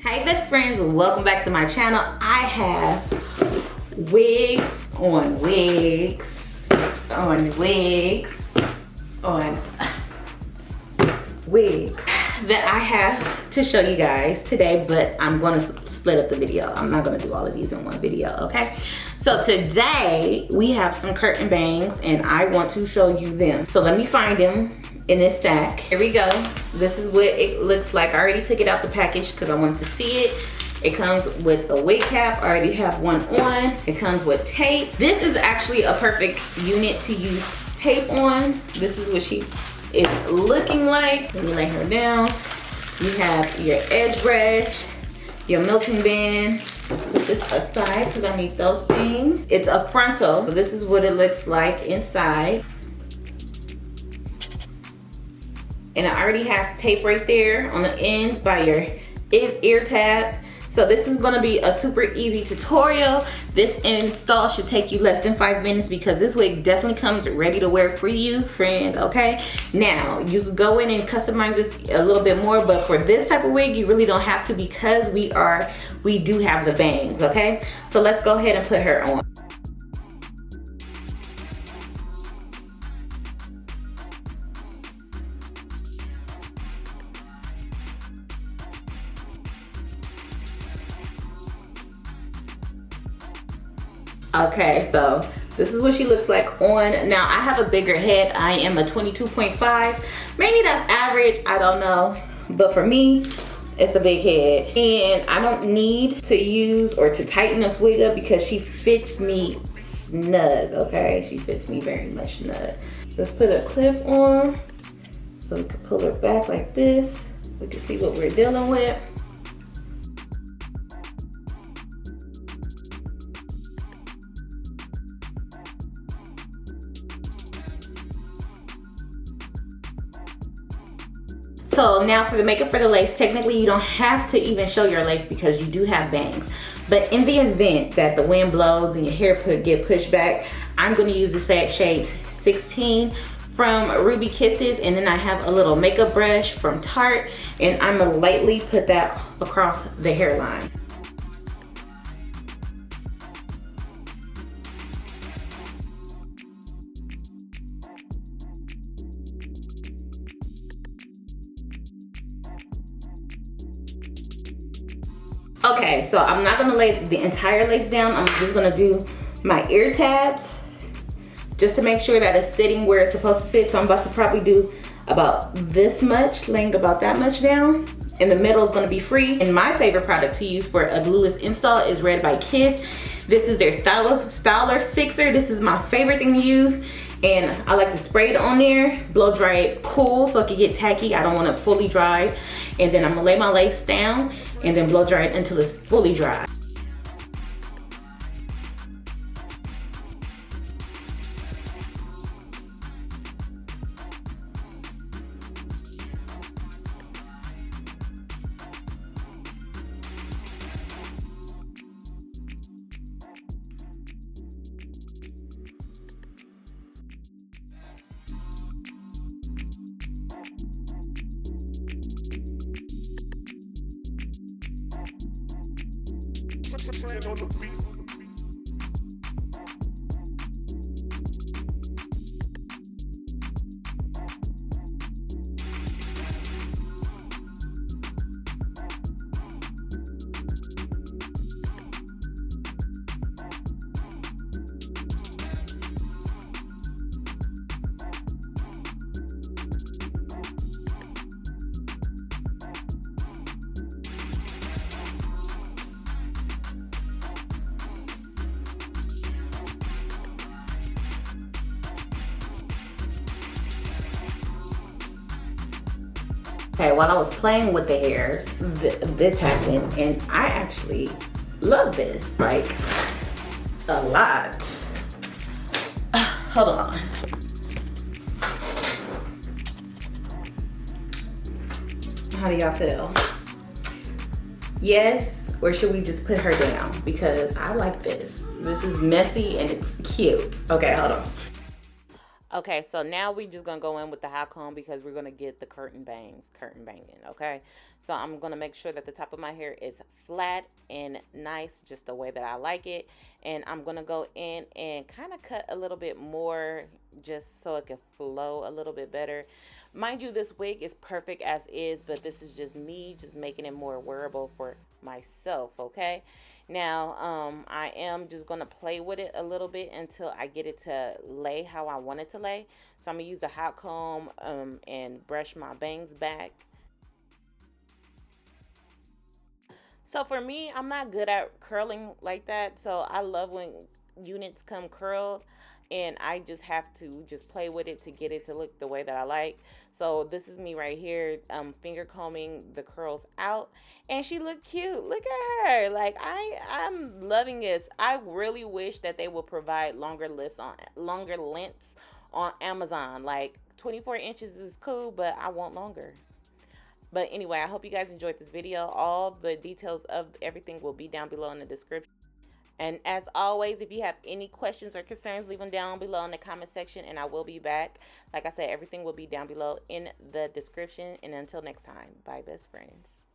Hey best friends, welcome back to my channel. I have wigs on wigs on wigs on wigs that I have to show you guys today, but I'm going to split up the video. I'm not going to do all of these in one video, okay? So today we have some curtain bangs and I want to show you them. So let me find them in this stack. Here we go. This is what it looks like. I already took it out the package because I wanted to see it. It comes with a wig cap. I already have one on. It comes with tape. This is actually a perfect unit to use tape on. This is what she is looking like. Let me lay her down. You have your edge brush, your melting band. Let's put this aside because I need those things. It's a frontal. So this is what it looks like inside. And it already has tape right there on the ends by your ear tab. So this is gonna be a super easy tutorial. This install should take you less than 5 minutes because this wig definitely comes ready to wear for you, friend, okay? Now, you could go in and customize this a little bit more, but for this type of wig, you really don't have to because we do have the bangs, okay? So let's go ahead and put her on. Okay, so this is what she looks like on. Now I have a bigger head. I am a 22.5. Maybe that's average, I don't know. But for me, it's a big head. And I don't need to use or to tighten this wig up because she fits me snug, okay? She fits me very much snug. Let's put a clip on so we can pull her back like this. We can see what we're dealing with. So now for the makeup for the lace, technically you don't have to even show your lace because you do have bangs. But in the event that the wind blows and your hair get pushed back, I'm going to use the shade 16 from Ruby Kisses, and then I have a little makeup brush from Tarte, and I'm going to lightly put that across the hairline. Okay, so I'm not gonna lay the entire lace down. I'm just gonna do my ear tabs just to make sure that it's sitting where it's supposed to sit. So I'm about to probably do about this much, laying about that much down. And the middle is gonna be free. And my favorite product to use for a glueless install is Red by Kiss. This is their styler fixer. This is my favorite thing to use. And I like to spray it on there, blow dry it cool so it can get tacky. I don't want it fully dry. And then I'm gonna lay my lace down and then blow dry it until it's fully dry. On the beat. Okay, while I was playing with the hair, this happened, and I actually love this, like, a lot. Hold on. How do y'all feel? Yes, or should we just put her down? Because I like this. This is messy and it's cute. Okay, hold on. Okay, so now we just gonna go in with the hot comb because we're gonna get the curtain banging. Okay, so I'm gonna make sure that the top of my hair is flat and nice, just the way that I like it. And I'm gonna go in and kind of cut a little bit more, just so it can flow a little bit better. Mind you, this wig is perfect as is, but this is just me just making it more wearable for myself. Okay, now I am just gonna play with it a little bit until I get it to lay how I want it to lay. So I'm gonna use a hot comb and brush my bangs back. So for me, I'm not good at curling like that, so I love when units come curled, and I just have to just play with it to get it to look the way that I like. So this is me right here, finger combing the curls out, and she looked cute. Look at her. Like I'm loving this. I really wish that they would provide longer lengths on Amazon. Like 24 inches is cool, but I want longer. But anyway, I hope you guys enjoyed this video. All the details of everything will be down below in the description. And as always, if you have any questions or concerns, leave them down below in the comment section and I will be back. Like I said, everything will be down below in the description. And until next time, bye, best friends.